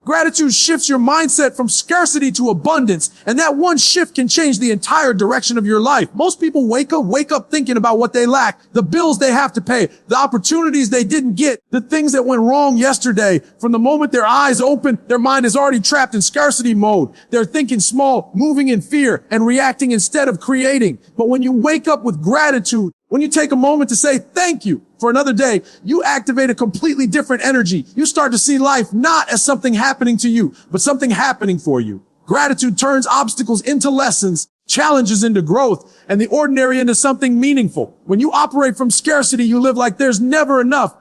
Gratitude shifts your mindset from scarcity to abundance, and that one shift can change the entire direction of your life. Most people wake up thinking about what they lack, the bills they have to pay, the opportunities they didn't get, the things that went wrong yesterday. From the moment their eyes open, their mind is already trapped in scarcity mode. They're thinking small, moving in fear, and reacting instead of creating. But when you wake up with gratitude, when you take a moment to say thank you for another day, you activate a completely different energy. You start to see life not as something happening to you, but something happening for you. Gratitude turns obstacles into lessons, challenges into growth, and the ordinary into something meaningful. When you operate from scarcity, you live like there's never enough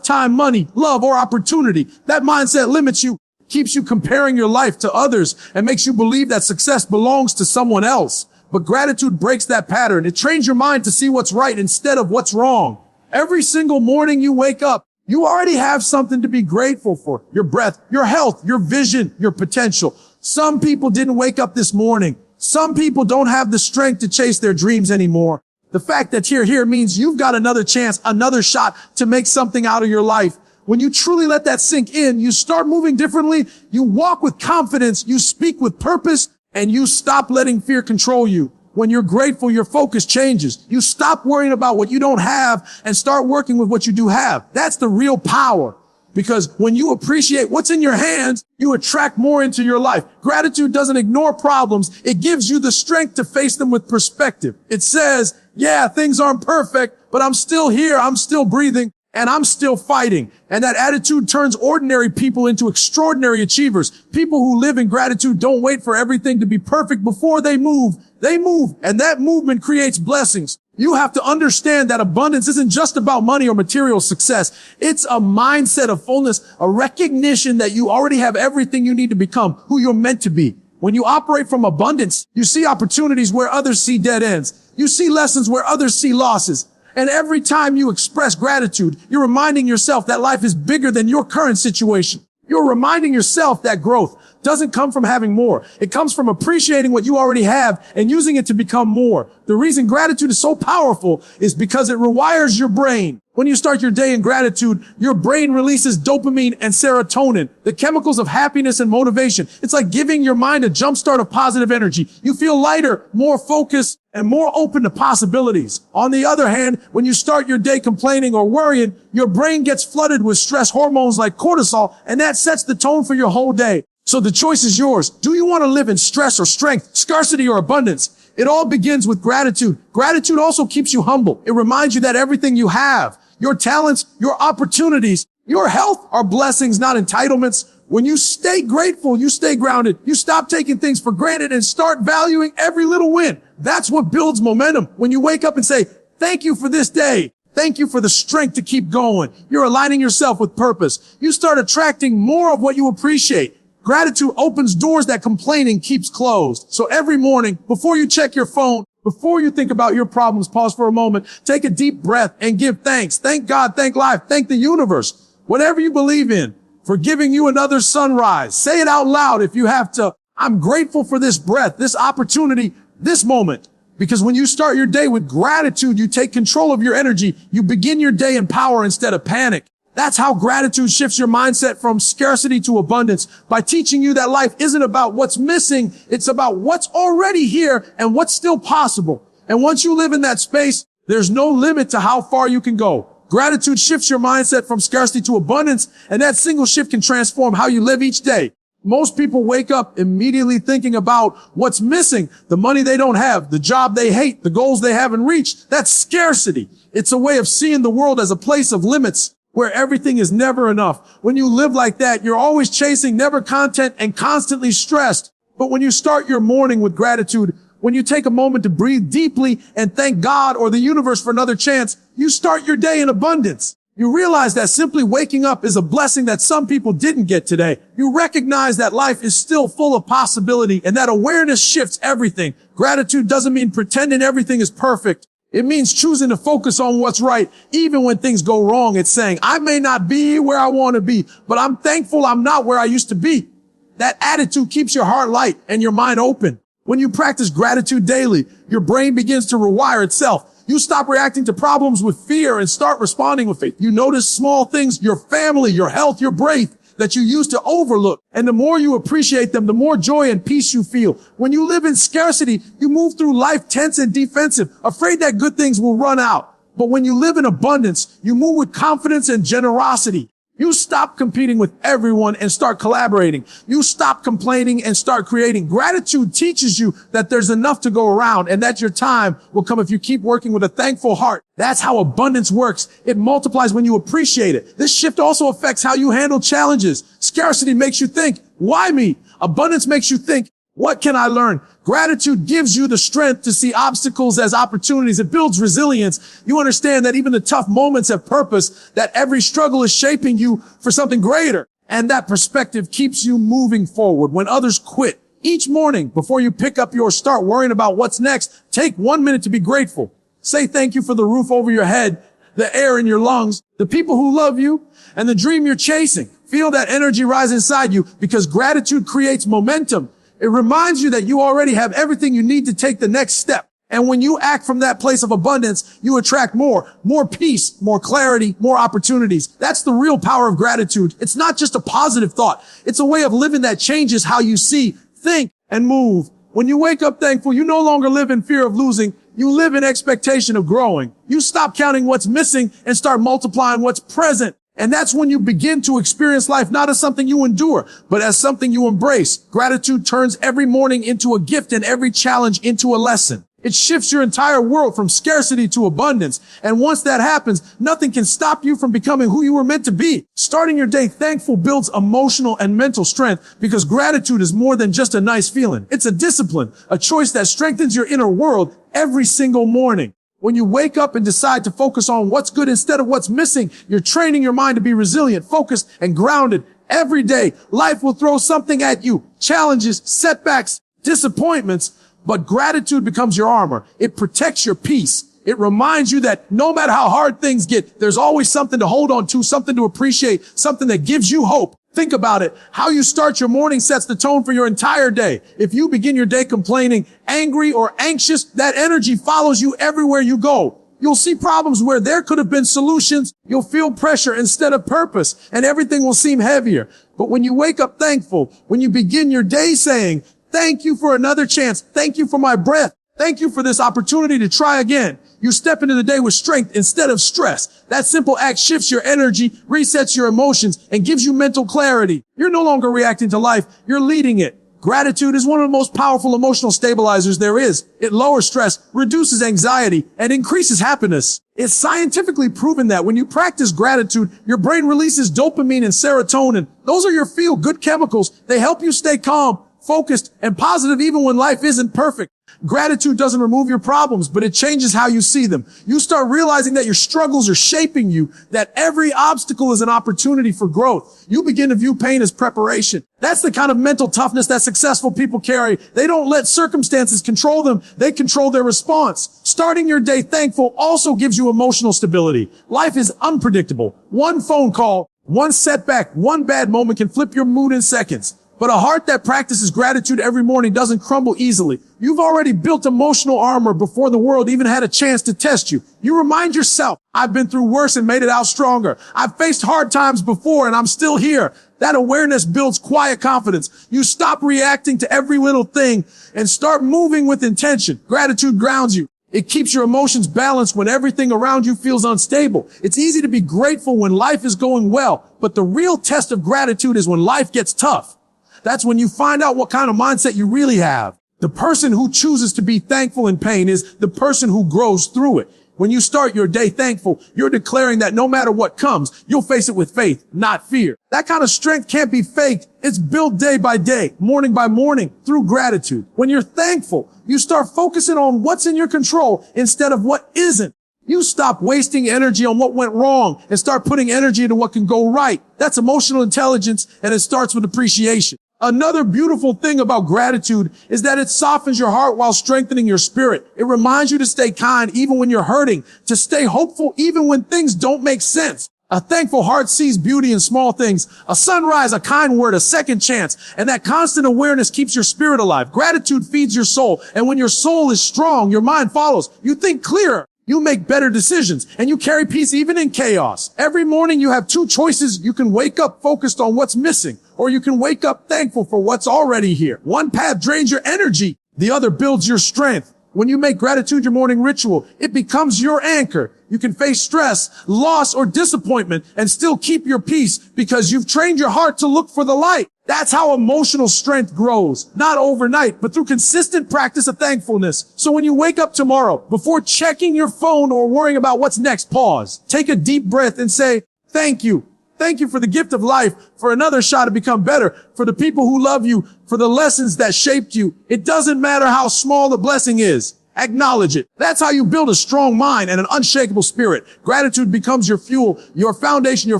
time, money, love, or opportunity. That mindset limits you, keeps you comparing your life to others, and makes you believe that success belongs to someone else. But gratitude breaks that pattern. It trains your mind to see what's right instead of what's wrong. Every single morning you wake up, you already have something to be grateful for. Your breath, your health, your vision, your potential. Some people didn't wake up this morning. Some people don't have the strength to chase their dreams anymore. The fact that you're here means you've got another chance, another shot to make something out of your life. When you truly let that sink in, you start moving differently. You walk with confidence. You speak with purpose. And you stop letting fear control you. When you're grateful, your focus changes. You stop worrying about what you don't have and start working with what you do have. That's the real power. Because when you appreciate what's in your hands, you attract more into your life. Gratitude doesn't ignore problems. It gives you the strength to face them with perspective. It says, yeah, things aren't perfect, but I'm still here. I'm still breathing. And I'm still fighting. And that attitude turns ordinary people into extraordinary achievers. People who live in gratitude don't wait for everything to be perfect before they move. They move, and that movement creates blessings. You have to understand that abundance isn't just about money or material success. It's a mindset of fullness, a recognition that you already have everything you need to become who you're meant to be. When you operate from abundance, you see opportunities where others see dead ends. You see lessons where others see losses. And every time you express gratitude, you're reminding yourself that life is bigger than your current situation. You're reminding yourself that growth doesn't come from having more. It comes from appreciating what you already have and using it to become more. The reason gratitude is so powerful is because it rewires your brain. When you start your day in gratitude, your brain releases dopamine and serotonin, the chemicals of happiness and motivation. It's like giving your mind a jumpstart of positive energy. You feel lighter, more focused, and more open to possibilities. On the other hand, when you start your day complaining or worrying, your brain gets flooded with stress hormones like cortisol, and that sets the tone for your whole day. So the choice is yours. Do you want to live in stress or strength, scarcity or abundance? It all begins with gratitude. Gratitude also keeps you humble. It reminds you that everything you have, your talents, your opportunities, your health are blessings, not entitlements. When you stay grateful, you stay grounded. You stop taking things for granted and start valuing every little win. That's what builds momentum. When you wake up and say, thank you for this day. Thank you for the strength to keep going. You're aligning yourself with purpose. You start attracting more of what you appreciate. Gratitude opens doors that complaining keeps closed. So every morning, before you check your phone, before you think about your problems, pause for a moment, take a deep breath and give thanks. Thank God, thank life, thank the universe, whatever you believe in, for giving you another sunrise. Say it out loud if you have to. I'm grateful for this breath, this opportunity, this moment. Because when you start your day with gratitude, you take control of your energy. You begin your day in power instead of panic. That's how gratitude shifts your mindset from scarcity to abundance, by teaching you that life isn't about what's missing. It's about what's already here and what's still possible. And once you live in that space, there's no limit to how far you can go. Gratitude shifts your mindset from scarcity to abundance, and that single shift can transform how you live each day. Most people wake up immediately thinking about what's missing, the money they don't have, the job they hate, the goals they haven't reached. That's scarcity. It's a way of seeing the world as a place of limits, where everything is never enough. When you live like that, you're always chasing never content and constantly stressed. But when you start your morning with gratitude, when you take a moment to breathe deeply and thank God or the universe for another chance, you start your day in abundance. You realize that simply waking up is a blessing that some people didn't get today. You recognize that life is still full of possibility, and that awareness shifts everything. Gratitude doesn't mean pretending everything is perfect. It means choosing to focus on what's right, even when things go wrong. It's saying, I may not be where I want to be, but I'm thankful I'm not where I used to be. That attitude keeps your heart light and your mind open. When you practice gratitude daily, your brain begins to rewire itself. You stop reacting to problems with fear and start responding with faith. You notice small things, your family, your health, your breath. that you used to overlook. And the more you appreciate them, the more joy and peace you feel. When you live in scarcity, you move through life tense and defensive, afraid that good things will run out. But when you live in abundance, you move with confidence and generosity. You stop competing with everyone and start collaborating. You stop complaining and start creating. Gratitude teaches you that there's enough to go around and that your time will come if you keep working with a thankful heart. That's how abundance works. It multiplies when you appreciate it. This shift also affects how you handle challenges. Scarcity makes you think, why me? Abundance makes you think, what can I learn? Gratitude gives you the strength to see obstacles as opportunities. It builds resilience. You understand that even the tough moments have purpose, that every struggle is shaping you for something greater. And that perspective keeps you moving forward. When others quit, each morning before you pick up your start worrying about what's next, take 1 minute to be grateful. Say thank you for the roof over your head, the air in your lungs, the people who love you, and the dream you're chasing. Feel that energy rise inside you because gratitude creates momentum. It reminds you that you already have everything you need to take the next step. And when you act from that place of abundance, you attract more peace, more clarity, more opportunities. That's the real power of gratitude. It's not just a positive thought. It's a way of living that changes how you see, think, and move. When you wake up thankful, you no longer live in fear of losing. You live in expectation of growing. You stop counting what's missing and start multiplying what's present. And that's when you begin to experience life not as something you endure, but as something you embrace. Gratitude turns every morning into a gift and every challenge into a lesson. It shifts your entire world from scarcity to abundance. And once that happens, nothing can stop you from becoming who you were meant to be. Starting your day thankful builds emotional and mental strength because gratitude is more than just a nice feeling. It's a discipline, a choice that strengthens your inner world every single morning. When you wake up and decide to focus on what's good instead of what's missing, you're training your mind to be resilient, focused, and grounded. Every day, life will throw something at you. Challenges, setbacks, disappointments, but gratitude becomes your armor. It protects your peace. It reminds you that no matter how hard things get, there's always something to hold on to, something to appreciate, something that gives you hope. Think about it. How you start your morning sets the tone for your entire day. If you begin your day complaining, angry, or anxious, that energy follows you everywhere you go. You'll see problems where there could have been solutions. You'll feel pressure instead of purpose, and everything will seem heavier. But when you wake up thankful, when you begin your day saying, thank you for another chance, thank you for my breath, thank you for this opportunity to try again, you step into the day with strength instead of stress. That simple act shifts your energy, resets your emotions, and gives you mental clarity. You're no longer reacting to life, you're leading it. Gratitude is one of the most powerful emotional stabilizers there is. It lowers stress, reduces anxiety, and increases happiness. It's scientifically proven that when you practice gratitude, your brain releases dopamine and serotonin. Those are your feel-good chemicals. They help you stay calm, focused, and positive even when life isn't perfect. Gratitude doesn't remove your problems, but it changes how you see them. You start realizing that your struggles are shaping you, that every obstacle is an opportunity for growth. You begin to view pain as preparation. That's the kind of mental toughness that successful people carry. They don't let circumstances control them. They control their response. Starting your day thankful also gives you emotional stability. Life is unpredictable. One phone call, one setback, one bad moment can flip your mood in seconds. But a heart that practices gratitude every morning doesn't crumble easily. You've already built emotional armor before the world even had a chance to test you. You remind yourself, I've been through worse and made it out stronger. I've faced hard times before and I'm still here. That awareness builds quiet confidence. You stop reacting to every little thing and start moving with intention. Gratitude grounds you. It keeps your emotions balanced when everything around you feels unstable. It's easy to be grateful when life is going well, but the real test of gratitude is when life gets tough. That's when you find out what kind of mindset you really have. The person who chooses to be thankful in pain is the person who grows through it. When you start your day thankful, you're declaring that no matter what comes, you'll face it with faith, not fear. That kind of strength can't be faked. It's built day by day, morning by morning, through gratitude. When you're thankful, you start focusing on what's in your control instead of what isn't. You stop wasting energy on what went wrong and start putting energy into what can go right. That's emotional intelligence, and it starts with appreciation. Another beautiful thing about gratitude is that it softens your heart while strengthening your spirit. It reminds you to stay kind even when you're hurting, to stay hopeful even when things don't make sense. A thankful heart sees beauty in small things, a sunrise, a kind word, a second chance, and that constant awareness keeps your spirit alive. Gratitude feeds your soul, and when your soul is strong, your mind follows. You think clearer, You make better decisions and you carry peace even in chaos. Every morning you have two choices. You can wake up focused on what's missing, or you can wake up thankful for what's already here. One path drains your energy. The other builds your strength. When you make gratitude your morning ritual, it becomes your anchor. You can face stress, loss, or disappointment and still keep your peace because you've trained your heart to look for the light. That's how emotional strength grows, not overnight, but through consistent practice of thankfulness. So when you wake up tomorrow, before checking your phone or worrying about what's next, pause. Take a deep breath and say, thank you. Thank you for the gift of life, for another shot to become better, for the people who love you, for the lessons that shaped you. It doesn't matter how small the blessing is. Acknowledge it. That's how you build a strong mind and an unshakable spirit. Gratitude becomes your fuel, your foundation, your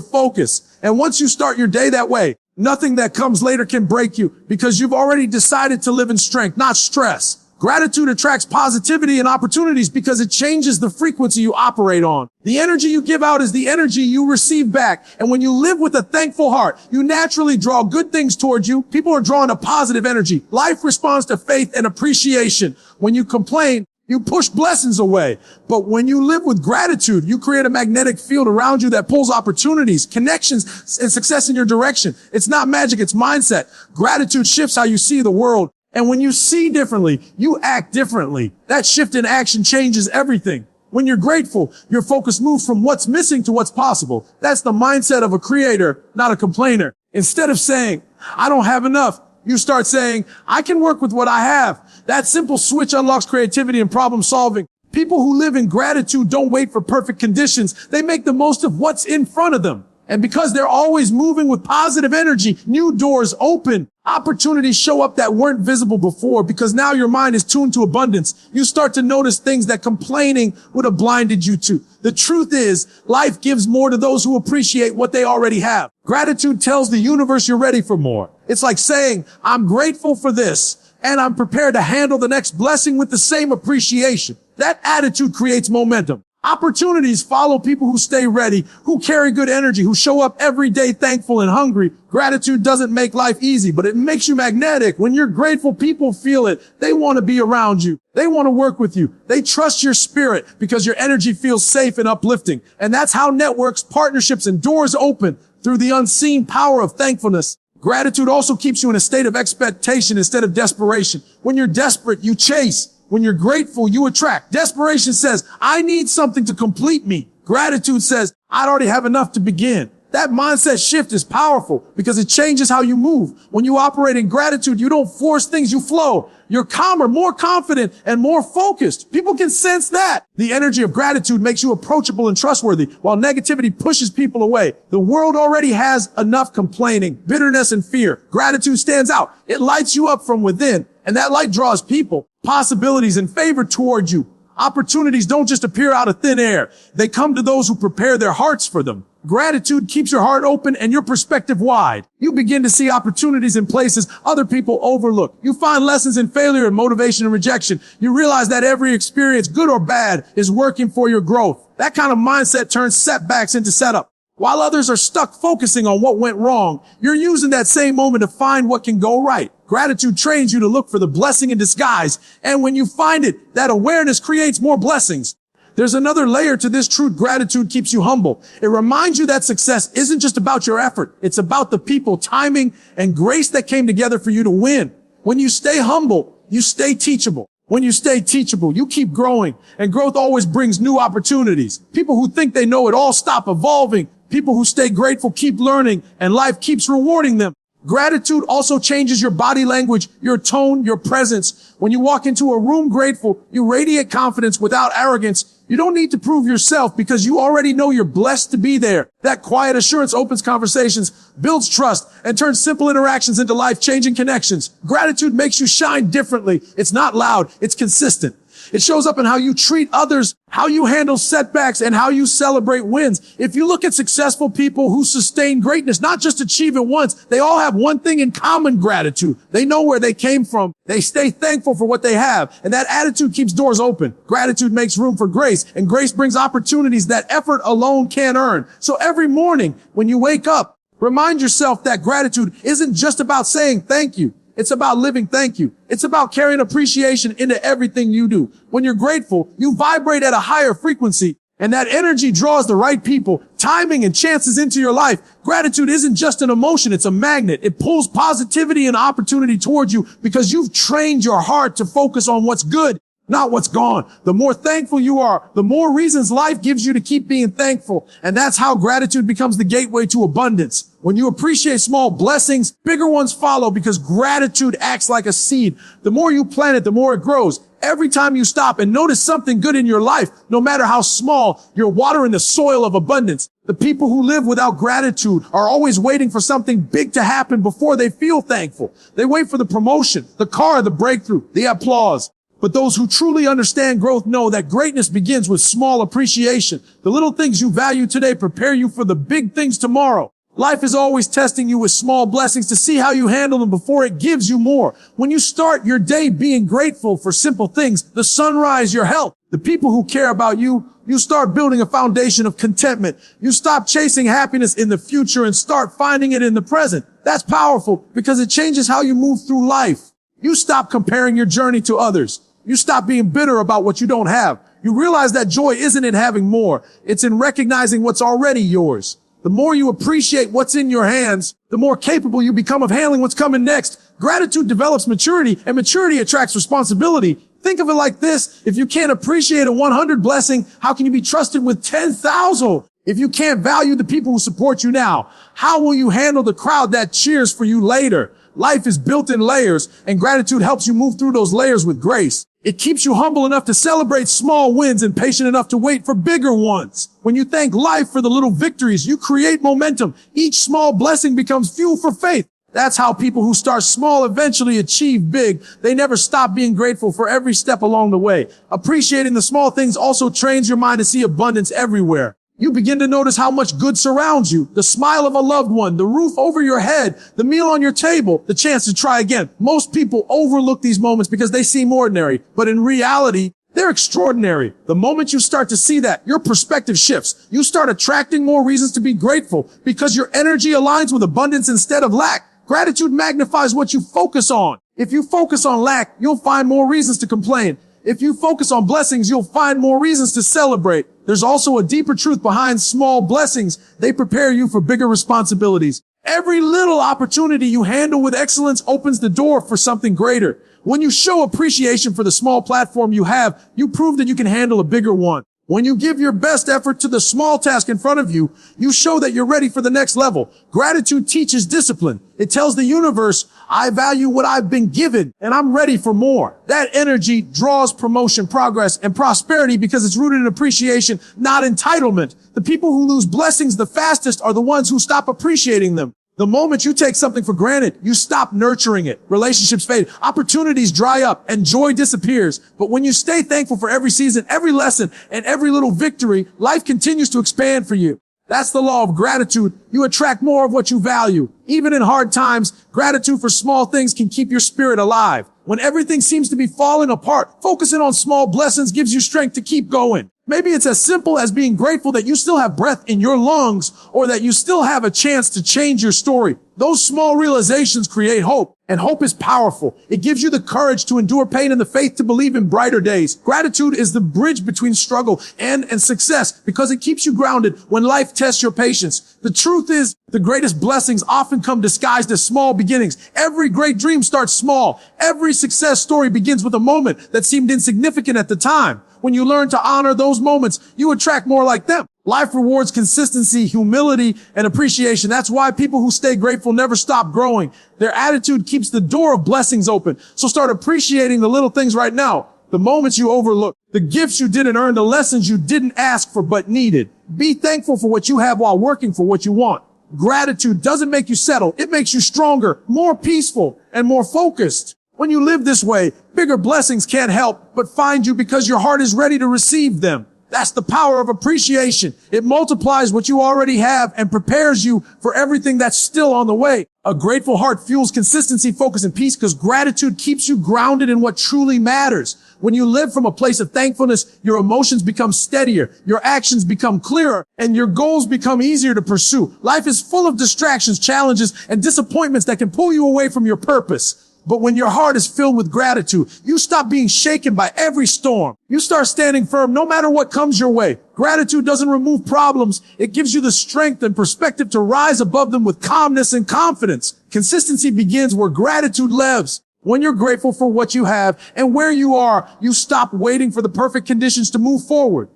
focus. And once you start your day that way, nothing that comes later can break you because you've already decided to live in strength, not stress. Gratitude attracts positivity and opportunities because it changes the frequency you operate on. The energy you give out is the energy you receive back. And when you live with a thankful heart, you naturally draw good things towards you. People are drawn to positive energy. Life responds to faith and appreciation. When you complain, you push blessings away. But when you live with gratitude, you create a magnetic field around you that pulls opportunities, connections, and success in your direction. It's not magic, it's mindset. Gratitude shifts how you see the world. And when you see differently, you act differently. That shift in action changes everything. When you're grateful, your focus moves from what's missing to what's possible. That's the mindset of a creator, not a complainer. Instead of saying, I don't have enough, you start saying, I can work with what I have. That simple switch unlocks creativity and problem solving. People who live in gratitude don't wait for perfect conditions. They make the most of what's in front of them. And because they're always moving with positive energy, new doors open. Opportunities show up that weren't visible before because now your mind is tuned to abundance. You start to notice things that complaining would have blinded you to. The truth is, life gives more to those who appreciate what they already have. Gratitude tells the universe you're ready for more. It's like saying, I'm grateful for this, and I'm prepared to handle the next blessing with the same appreciation. That attitude creates momentum. Opportunities follow people who stay ready, who carry good energy, who show up every day thankful and hungry. Gratitude doesn't make life easy, but it makes you magnetic. When you're grateful, people feel it. They want to be around you. They want to work with you. They trust your spirit because your energy feels safe and uplifting. And that's how networks, partnerships, and doors open through the unseen power of thankfulness. Gratitude also keeps you in a state of expectation instead of desperation. When you're desperate, you chase. When you're grateful, you attract. Desperation says, I need something to complete me. Gratitude says, I already have enough to begin. That mindset shift is powerful because it changes how you move. When you operate in gratitude, you don't force things, you flow. You're calmer, more confident, and more focused. People can sense that. The energy of gratitude makes you approachable and trustworthy, while negativity pushes people away. The world already has enough complaining, bitterness, and fear. Gratitude stands out. It lights you up from within, and that light draws people, possibilities, and favor toward you. Opportunities don't just appear out of thin air. They come to those who prepare their hearts for them. Gratitude keeps your heart open and your perspective wide. You begin to see opportunities in places other people overlook. You find lessons in failure and motivation and rejection. You realize that every experience, good or bad, is working for your growth. That kind of mindset turns setbacks into setup. While others are stuck focusing on what went wrong, you're using that same moment to find what can go right. Gratitude trains you to look for the blessing in disguise. And when you find it, that awareness creates more blessings. There's another layer to this truth. Gratitude keeps you humble. It reminds you that success isn't just about your effort. It's about the people, timing, and grace that came together for you to win. When you stay humble, you stay teachable. When you stay teachable, you keep growing, and growth always brings new opportunities. People who think they know it all stop evolving. People who stay grateful keep learning, and life keeps rewarding them. Gratitude also changes your body language, your tone, your presence. When you walk into a room grateful, you radiate confidence without arrogance. You don't need to prove yourself because you already know you're blessed to be there. That quiet assurance opens conversations, builds trust, and turns simple interactions into life-changing connections. Gratitude makes you shine differently. It's not loud, it's consistent. It shows up in how you treat others, how you handle setbacks, and how you celebrate wins. If you look at successful people who sustain greatness, not just achieve it once, they all have one thing in common: gratitude. They know where they came from. They stay thankful for what they have. And that attitude keeps doors open. Gratitude makes room for grace, and grace brings opportunities that effort alone can't earn. So every morning when you wake up, remind yourself that gratitude isn't just about saying thank you. It's about living thank you. It's about carrying appreciation into everything you do. When you're grateful, you vibrate at a higher frequency, and that energy draws the right people, timing, and chances into your life. Gratitude isn't just an emotion, it's a magnet. It pulls positivity and opportunity towards you because you've trained your heart to focus on what's good, not what's gone. The more thankful you are, the more reasons life gives you to keep being thankful. And that's how gratitude becomes the gateway to abundance. When you appreciate small blessings, bigger ones follow because gratitude acts like a seed. The more you plant it, the more it grows. Every time you stop and notice something good in your life, no matter how small, you're watering the soil of abundance. The people who live without gratitude are always waiting for something big to happen before they feel thankful. They wait for the promotion, the car, the breakthrough, the applause. But those who truly understand growth know that greatness begins with small appreciation. The little things you value today prepare you for the big things tomorrow. Life is always testing you with small blessings to see how you handle them before it gives you more. When you start your day being grateful for simple things, the sunrise, your health, the people who care about you, you start building a foundation of contentment. You stop chasing happiness in the future and start finding it in the present. That's powerful because it changes how you move through life. You stop comparing your journey to others. You stop being bitter about what you don't have. You realize that joy isn't in having more. It's in recognizing what's already yours. The more you appreciate what's in your hands, the more capable you become of handling what's coming next. Gratitude develops maturity, and maturity attracts responsibility. Think of it like this. If you can't appreciate a 100 blessing, how can you be trusted with 10,000? If you can't value the people who support you now, how will you handle the crowd that cheers for you later? Life is built in layers, and gratitude helps you move through those layers with grace. It keeps you humble enough to celebrate small wins and patient enough to wait for bigger ones. When you thank life for the little victories, you create momentum. Each small blessing becomes fuel for faith. That's how people who start small eventually achieve big. They never stop being grateful for every step along the way. Appreciating the small things also trains your mind to see abundance everywhere. You begin to notice how much good surrounds you. The smile of a loved one, the roof over your head, the meal on your table, the chance to try again. Most people overlook these moments because they seem ordinary, but in reality, they're extraordinary. The moment you start to see that, your perspective shifts. You start attracting more reasons to be grateful because your energy aligns with abundance instead of lack. Gratitude magnifies what you focus on. If you focus on lack, you'll find more reasons to complain. If you focus on blessings, you'll find more reasons to celebrate. There's also a deeper truth behind small blessings. They prepare you for bigger responsibilities. Every little opportunity you handle with excellence opens the door for something greater. When you show appreciation for the small platform you have, you prove that you can handle a bigger one. When you give your best effort to the small task in front of you, you show that you're ready for the next level. Gratitude teaches discipline. It tells the universe, I value what I've been given and I'm ready for more. That energy draws promotion, progress, and prosperity because it's rooted in appreciation, not entitlement. The people who lose blessings the fastest are the ones who stop appreciating them. The moment you take something for granted, you stop nurturing it. Relationships fade, opportunities dry up, and joy disappears. But when you stay thankful for every season, every lesson, and every little victory, life continues to expand for you. That's the law of gratitude. You attract more of what you value. Even in hard times, gratitude for small things can keep your spirit alive. When everything seems to be falling apart, focusing on small blessings gives you strength to keep going. Maybe it's as simple as being grateful that you still have breath in your lungs or that you still have a chance to change your story. Those small realizations create hope, and hope is powerful. It gives you the courage to endure pain and the faith to believe in brighter days. Gratitude is the bridge between struggle and success because it keeps you grounded when life tests your patience. The truth is, the greatest blessings often come disguised as small beginnings. Every great dream starts small. Every success story begins with a moment that seemed insignificant at the time. When you learn to honor those moments, you attract more like them. Life rewards consistency, humility, and appreciation. That's why people who stay grateful never stop growing. Their attitude keeps the door of blessings open. So start appreciating the little things right now. The moments you overlooked, the gifts you didn't earn, the lessons you didn't ask for but needed. Be thankful for what you have while working for what you want. Gratitude doesn't make you settle. It makes you stronger, more peaceful, and more focused. When you live this way, bigger blessings can't help but find you because your heart is ready to receive them. That's the power of appreciation. It multiplies what you already have and prepares you for everything that's still on the way. A grateful heart fuels consistency, focus, and peace because gratitude keeps you grounded in what truly matters. When you live from a place of thankfulness, your emotions become steadier, your actions become clearer, and your goals become easier to pursue. Life is full of distractions, challenges, and disappointments that can pull you away from your purpose. But when your heart is filled with gratitude, you stop being shaken by every storm. You start standing firm no matter what comes your way. Gratitude doesn't remove problems. It gives you the strength and perspective to rise above them with calmness and confidence. Consistency begins where gratitude lives. When you're grateful for what you have and where you are, you stop waiting for the perfect conditions to move forward.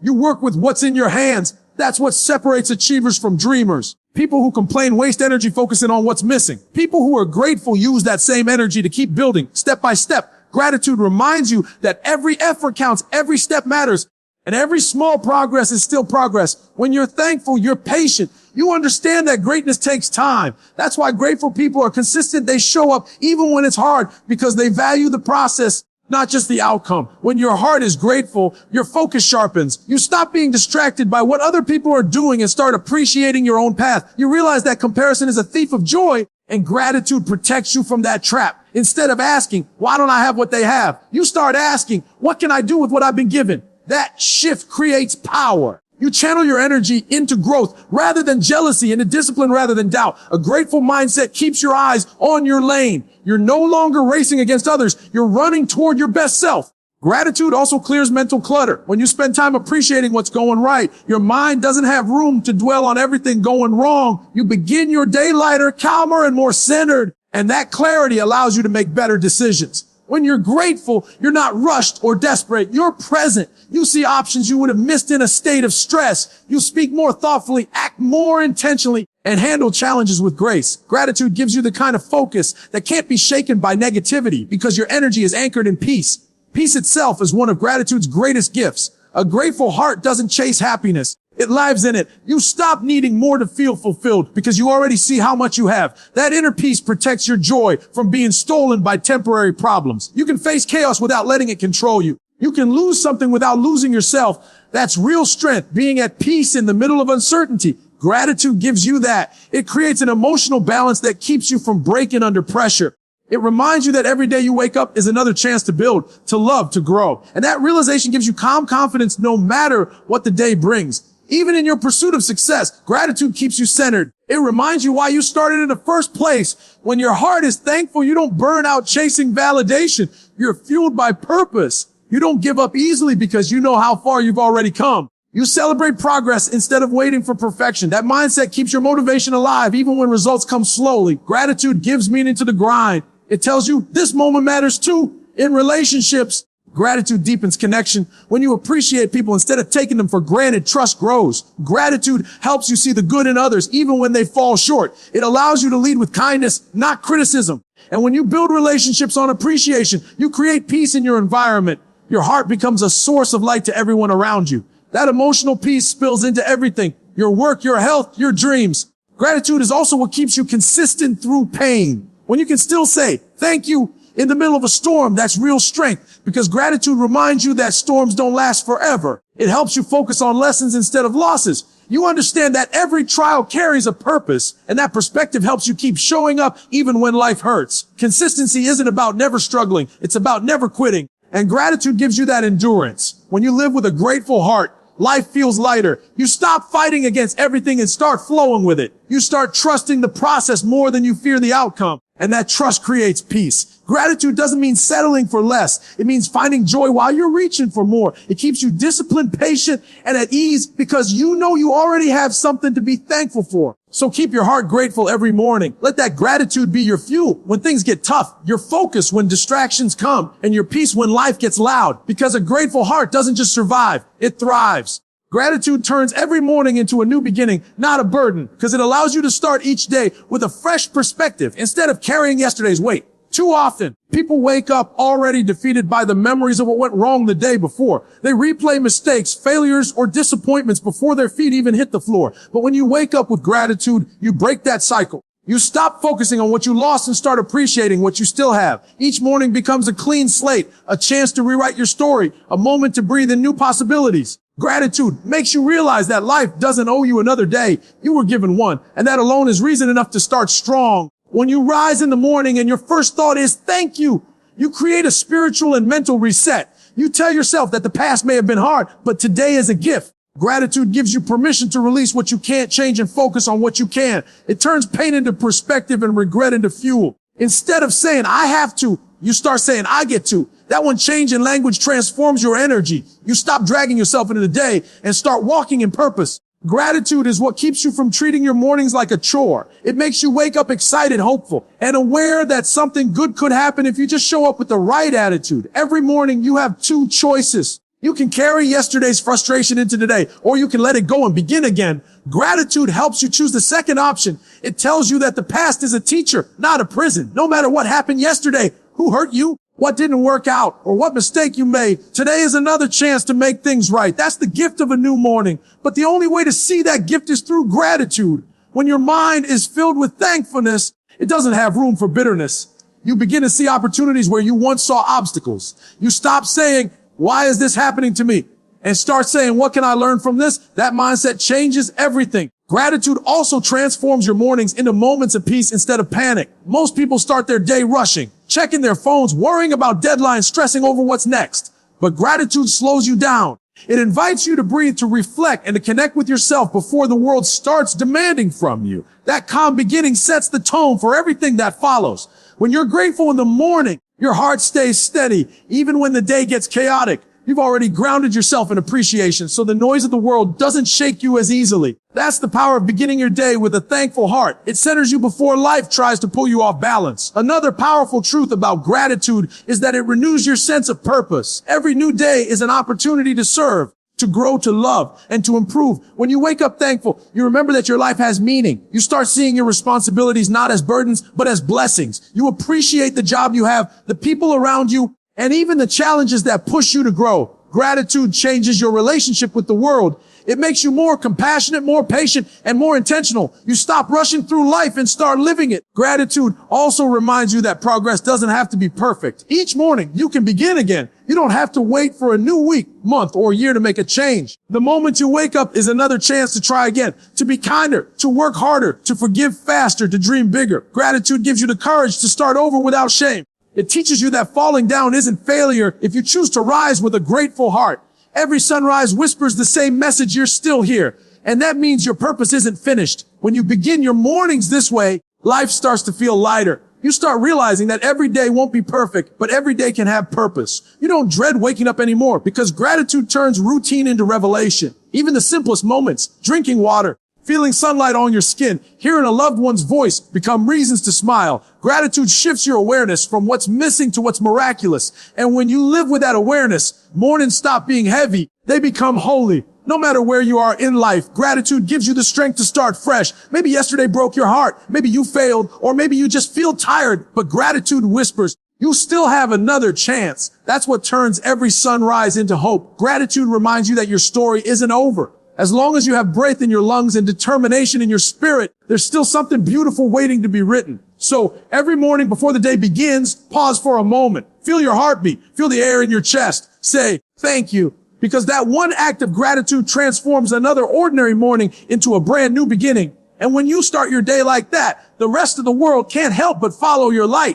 You work with what's in your hands. That's what separates achievers from dreamers. People who complain waste energy focusing on what's missing. People who are grateful use that same energy to keep building step by step. Gratitude reminds you that every effort counts, every step matters, and every small progress is still progress. When you're thankful, you're patient. You understand that greatness takes time. That's why grateful people are consistent. They show up even when it's hard because they value the process, not just the outcome. When your heart is grateful, your focus sharpens. You stop being distracted by what other people are doing and start appreciating your own path. You realize that comparison is a thief of joy, and gratitude protects you from that trap. Instead of asking, why don't I have what they have? You start asking, what can I do with what I've been given? That shift creates power. You channel your energy into growth rather than jealousy, into discipline rather than doubt. A grateful mindset keeps your eyes on your lane. You're no longer racing against others. You're running toward your best self. Gratitude also clears mental clutter. When you spend time appreciating what's going right, your mind doesn't have room to dwell on everything going wrong. You begin your day lighter, calmer, and more centered. And that clarity allows you to make better decisions. When you're grateful, you're not rushed or desperate. You're present. You see options you would have missed in a state of stress. You speak more thoughtfully, act more intentionally, and handle challenges with grace. Gratitude gives you the kind of focus that can't be shaken by negativity because your energy is anchored in peace. Peace itself is one of gratitude's greatest gifts. A grateful heart doesn't chase happiness. It lives in it. You stop needing more to feel fulfilled because you already see how much you have. That inner peace protects your joy from being stolen by temporary problems. You can face chaos without letting it control you. You can lose something without losing yourself. That's real strength, being at peace in the middle of uncertainty. Gratitude gives you that. It creates an emotional balance that keeps you from breaking under pressure. It reminds you that every day you wake up is another chance to build, to love, to grow. And that realization gives you calm confidence no matter what the day brings. Even in your pursuit of success, gratitude keeps you centered. It reminds you why you started in the first place. When your heart is thankful, you don't burn out chasing validation. You're fueled by purpose. You don't give up easily because you know how far you've already come. You celebrate progress instead of waiting for perfection. That mindset keeps your motivation alive even when results come slowly. Gratitude gives meaning to the grind. It tells you this moment matters too. In relationships, gratitude deepens connection. When you appreciate people instead of taking them for granted, trust grows. Gratitude helps you see the good in others even when they fall short. It allows you to lead with kindness, not criticism. And when you build relationships on appreciation, you create peace in your environment. Your heart becomes a source of light to everyone around you. That emotional peace spills into everything. Your work, your health, your dreams. Gratitude is also what keeps you consistent through pain. When you can still say, thank you, in the middle of a storm, that's real strength because gratitude reminds you that storms don't last forever. It helps you focus on lessons instead of losses. You understand that every trial carries a purpose, and that perspective helps you keep showing up even when life hurts. Consistency isn't about never struggling. It's about never quitting. And gratitude gives you that endurance. When you live with a grateful heart, life feels lighter. You stop fighting against everything and start flowing with it. You start trusting the process more than you fear the outcome. And that trust creates peace. Gratitude doesn't mean settling for less. It means finding joy while you're reaching for more. It keeps you disciplined, patient, and at ease because you know you already have something to be thankful for. So keep your heart grateful every morning. Let that gratitude be your fuel when things get tough, your focus when distractions come, and your peace when life gets loud. Because a grateful heart doesn't just survive, it thrives. Gratitude turns every morning into a new beginning, not a burden, because it allows you to start each day with a fresh perspective instead of carrying yesterday's weight. Too often, people wake up already defeated by the memories of what went wrong the day before. They replay mistakes, failures, or disappointments before their feet even hit the floor. But when you wake up with gratitude, you break that cycle. You stop focusing on what you lost and start appreciating what you still have. Each morning becomes a clean slate, a chance to rewrite your story, a moment to breathe in new possibilities. Gratitude makes you realize that life doesn't owe you another day. You were given one, and that alone is reason enough to start strong. When you rise in the morning and your first thought is thank you, you create a spiritual and mental reset. You tell yourself that the past may have been hard, but today is a gift. Gratitude gives you permission to release what you can't change and focus on what you can. It turns pain into perspective and regret into fuel. Instead of saying, I have to, you start saying, I get to. That one change in language transforms your energy. You stop dragging yourself into the day and start walking in purpose. Gratitude is what keeps you from treating your mornings like a chore. It makes you wake up excited, hopeful, and aware that something good could happen if you just show up with the right attitude. Every morning you have two choices. You can carry yesterday's frustration into today, or you can let it go and begin again. Gratitude helps you choose the second option. It tells you that the past is a teacher, not a prison. No matter what happened yesterday, who hurt you, what didn't work out, or what mistake you made, today is another chance to make things right. That's the gift of a new morning. But the only way to see that gift is through gratitude. When your mind is filled with thankfulness, it doesn't have room for bitterness. You begin to see opportunities where you once saw obstacles. You stop saying, why is this happening to me? And start saying, what can I learn from this? That mindset changes everything. Gratitude also transforms your mornings into moments of peace instead of panic. Most people start their day rushing, checking their phones, worrying about deadlines, stressing over what's next. But gratitude slows you down. It invites you to breathe, to reflect, and to connect with yourself before the world starts demanding from you. That calm beginning sets the tone for everything that follows. When you're grateful in the morning, your heart stays steady, even when the day gets chaotic. You've already grounded yourself in appreciation, so the noise of the world doesn't shake you as easily. That's the power of beginning your day with a thankful heart. It centers you before life tries to pull you off balance. Another powerful truth about gratitude is that it renews your sense of purpose. Every new day is an opportunity to serve, to grow, to love, and to improve. When you wake up thankful, you remember that your life has meaning. You start seeing your responsibilities not as burdens, but as blessings. You appreciate the job you have, the people around you, and even the challenges that push you to grow. Gratitude changes your relationship with the world. It makes you more compassionate, more patient, and more intentional. You stop rushing through life and start living it. Gratitude also reminds you that progress doesn't have to be perfect. Each morning, you can begin again. You don't have to wait for a new week, month, or year to make a change. The moment you wake up is another chance to try again, to be kinder, to work harder, to forgive faster, to dream bigger. Gratitude gives you the courage to start over without shame. It teaches you that falling down isn't failure if you choose to rise with a grateful heart. Every sunrise whispers the same message: you're still here. And that means your purpose isn't finished. When you begin your mornings this way, life starts to feel lighter. You start realizing that every day won't be perfect, but every day can have purpose. You don't dread waking up anymore because gratitude turns routine into revelation. Even the simplest moments, drinking water, feeling sunlight on your skin, hearing a loved one's voice, become reasons to smile. Gratitude shifts your awareness from what's missing to what's miraculous. And when you live with that awareness, mornings stop being heavy. They become holy. No matter where you are in life, gratitude gives you the strength to start fresh. Maybe yesterday broke your heart. Maybe you failed, or maybe you just feel tired. But gratitude whispers, you still have another chance. That's what turns every sunrise into hope. Gratitude reminds you that your story isn't over. As long as you have breath in your lungs and determination in your spirit, there's still something beautiful waiting to be written. So every morning before the day begins, pause for a moment. Feel your heartbeat. Feel the air in your chest. Say, thank you. Because that one act of gratitude transforms another ordinary morning into a brand new beginning. And when you start your day like that, the rest of the world can't help but follow your light.